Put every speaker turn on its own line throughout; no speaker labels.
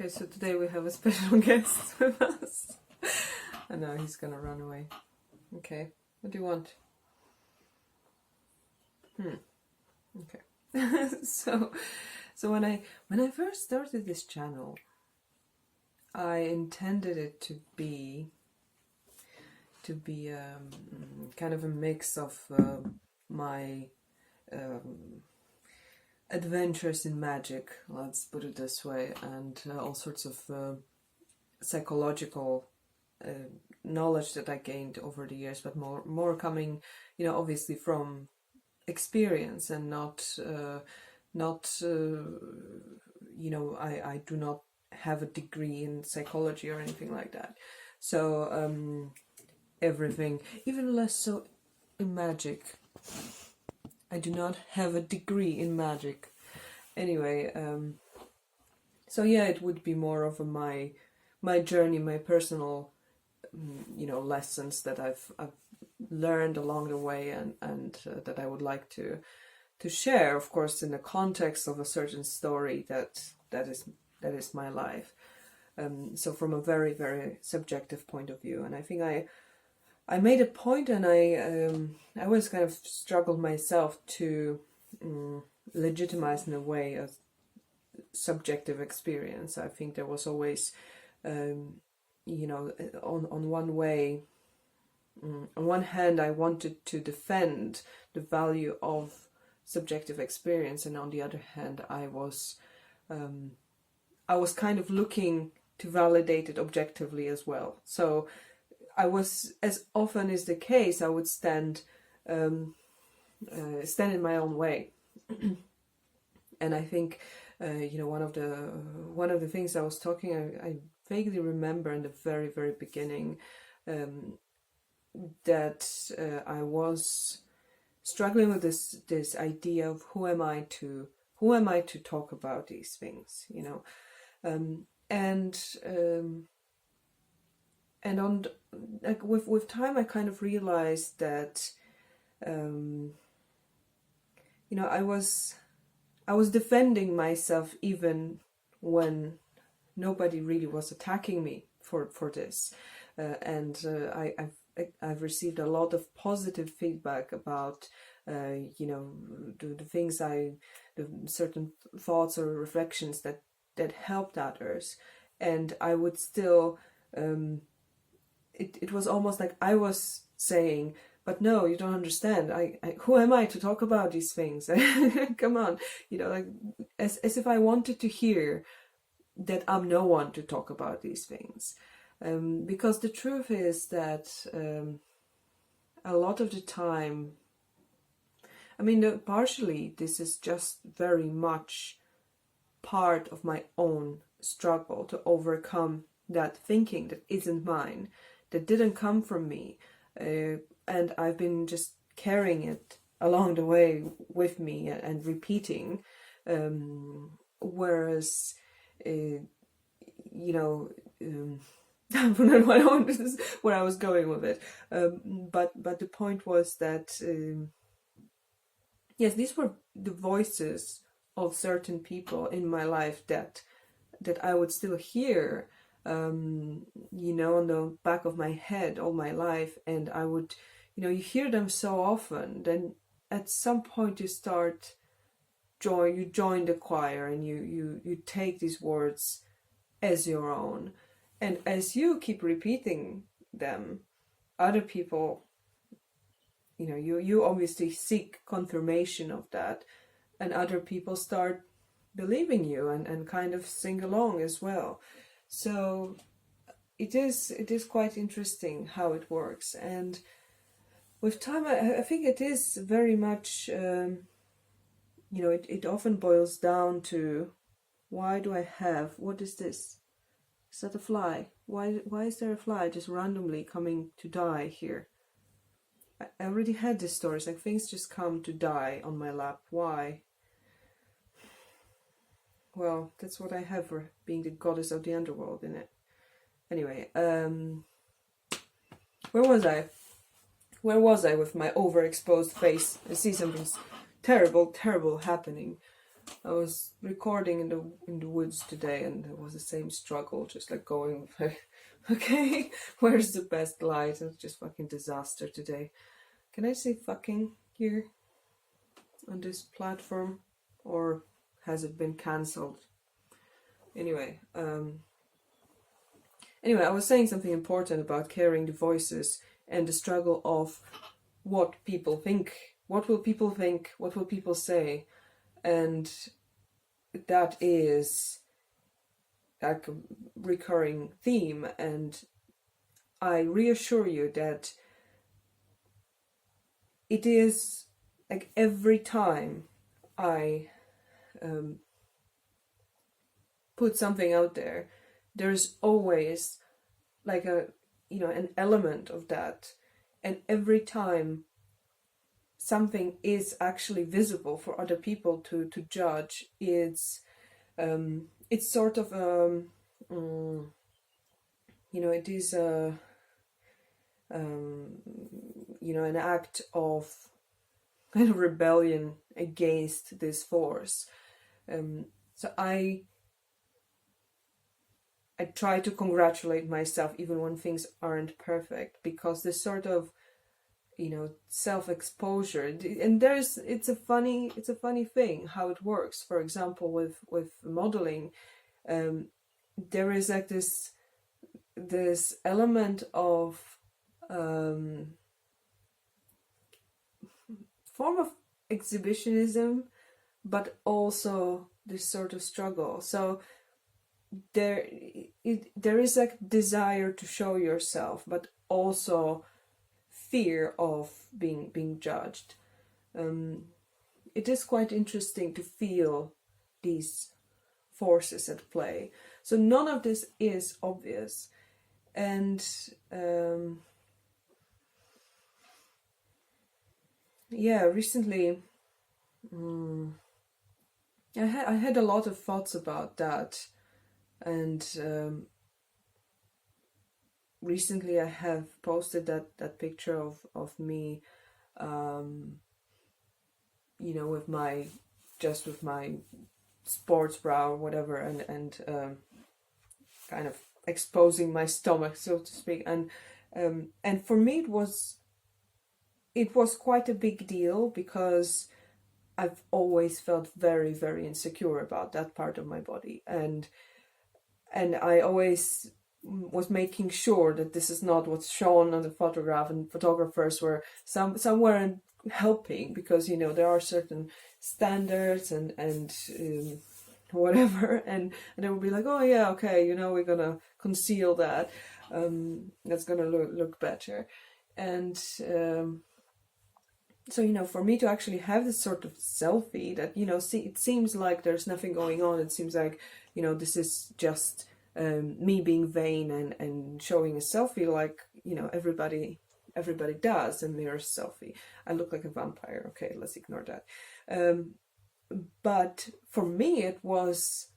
Okay, so today we have a special guest with us. I know he's gonna run away. Okay, what do you want? Okay. so when I first started this channel, I intended it to be kind of a mix of my adventures in magic, let's put it this way, and all sorts of psychological knowledge that I gained over the years, but more coming, obviously from experience and not I do not have a degree in psychology or anything like that. So everything, even less so in magic. I do not have a degree in magic. Anyway, so yeah, it would be more of my journey, my personal, lessons that I've learned along the way, and that I would like to share, of course, in the context of a certain story that is my life. So from a very, very subjective point of view, and I think I made a point, and I always kind of struggled myself to legitimize in a way a subjective experience. I think there was always, on one hand, I wanted to defend the value of subjective experience, and on the other hand, I was kind of looking to validate it objectively as well. So I was, as often is the case, I would stand in my own way, and I think one of the things I was talking, I vaguely remember in the very, very beginning that I was struggling with this idea of who am I to talk about these things, and on with time I kind of realized that I was defending myself even when nobody really was attacking me for this, and I've received a lot of positive feedback about the things the certain thoughts or reflections that helped others, and I would still it was almost like I was saying, but no, you don't understand. Who am I to talk about these things? Come on, like as if I wanted to hear that I'm no one to talk about these things, because the truth is that a lot of the time, I mean, partially this is just very much part of my own struggle to overcome that thinking that isn't mine, that didn't come from me, and I've been just carrying it along the way with me and repeating, whereas I don't know where I was going with it, but the point was that yes, these were the voices of certain people in my life that I would still hear, on the back of my head all my life, and I would, you hear them so often, then at some point you join the choir, and you take these words as your own, and as you keep repeating them, other people, you obviously seek confirmation of that, and other people start believing you and kind of sing along as well. So it is quite interesting how it works, and with time I think it is very much it often boils down to, why do I have, what is this? Is that a fly? Why is there a fly just randomly coming to die here? I already had these stories, like things just come to die on my lap. Why? Well, that's what I have for being the goddess of the underworld, in it. Anyway, where was I? Where was I with my overexposed face? I see something terrible, terrible happening. I was recording in the woods today, and it was the same struggle, just like going, okay, where's the best light? It's just fucking disaster today. Can I say fucking here on this platform, or has it been cancelled? Anyway, I was saying something important about carrying the voices and the struggle of what people think. What will people think? What will people say? And that is like a recurring theme. And I reassure you that it is like every time I put something out there, there's always like an element of that. And every time something is actually visible for other people to judge, it's sort of it is an act of kind of rebellion against this force. So I try to congratulate myself even when things aren't perfect, because this sort of self-exposure, and it's a funny thing how it works. For example, with modeling, there is like this element of form of exhibitionism, but also this sort of struggle. So there is a desire to show yourself, but also fear of being judged. It is quite interesting to feel these forces at play. So none of this is obvious, and recently I had a lot of thoughts about that, and recently I have posted that picture of me, with my sports bra or whatever, and kind of exposing my stomach, so to speak, and for me it was quite a big deal, because I've always felt very, very insecure about that part of my body, and I always was making sure that this is not what's shown on the photograph, and photographers were somewhere helping, because there are certain standards and whatever, and they would be like, oh yeah, okay, we're gonna conceal that, that's gonna look better. And so for me to actually have this sort of selfie that it seems like there's nothing going on, it seems like this is just me being vain and showing a selfie, like everybody does, a mirror selfie. I look like a vampire. Okay, let's ignore that. But for me, it was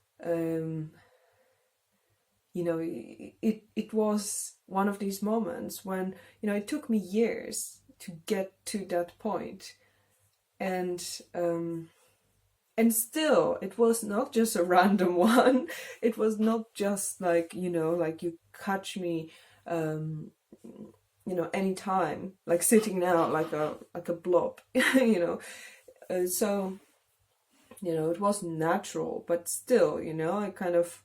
it was one of these moments when it took me years to get to that point, and still it was not just a random one. It was not just like like you catch me anytime, like sitting now like a blob. So it was natural, but still I kind of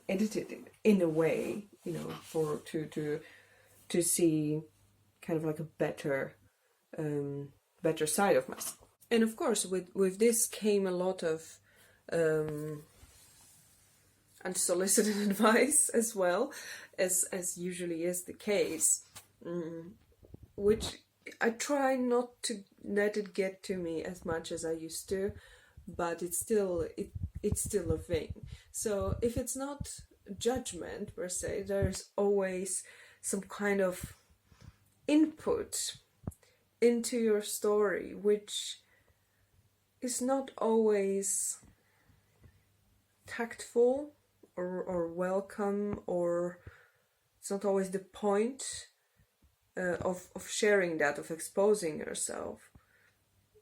edited it in a way for to see kind of like a better side of myself. And of course with this came a lot of unsolicited advice, as well as usually is the case, which I try not to let it get to me as much as I used to, but it's still a thing. So if it's not judgment per se, there's always some kind of input into your story, which is not always tactful or welcome, or it's not always the point of sharing that, of exposing yourself.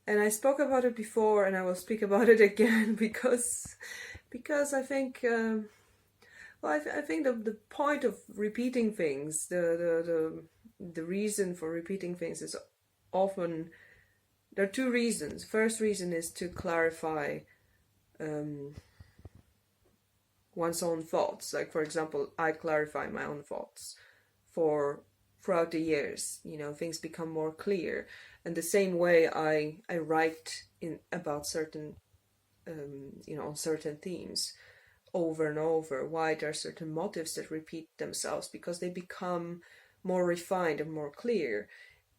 And I spoke about it before, and I will speak about it again because I think I think the point of repeating things, the reason for repeating things is often, there are two reasons. First reason is to clarify one's own thoughts. Like, for example, I clarify my own thoughts throughout the years. You know, things become more clear. And the same way I write about certain on certain themes over and over. Why there are certain motives that repeat themselves, because they become more refined and more clear.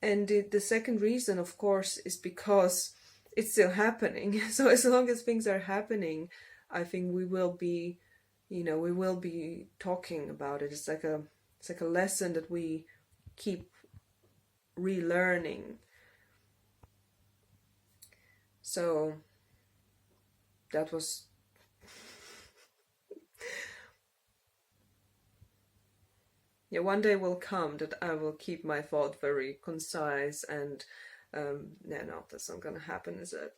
And the second reason, of course, is because it's still happening. So as long as things are happening, I think we will be talking about it. It's like a lesson that we keep relearning. So that was yeah, one day will come that I will keep my thought very concise and no, that's not gonna happen, is it?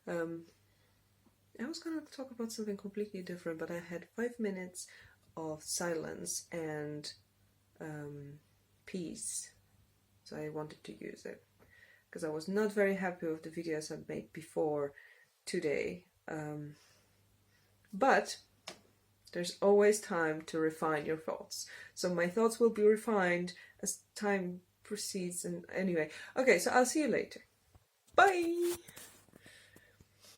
I was gonna talk about something completely different, but I had 5 minutes of silence and peace, so I wanted to use it because I was not very happy with the videos I made before today. But there's always time to refine your thoughts. So my thoughts will be refined as time proceeds. And anyway, okay, so I'll see you later. Bye!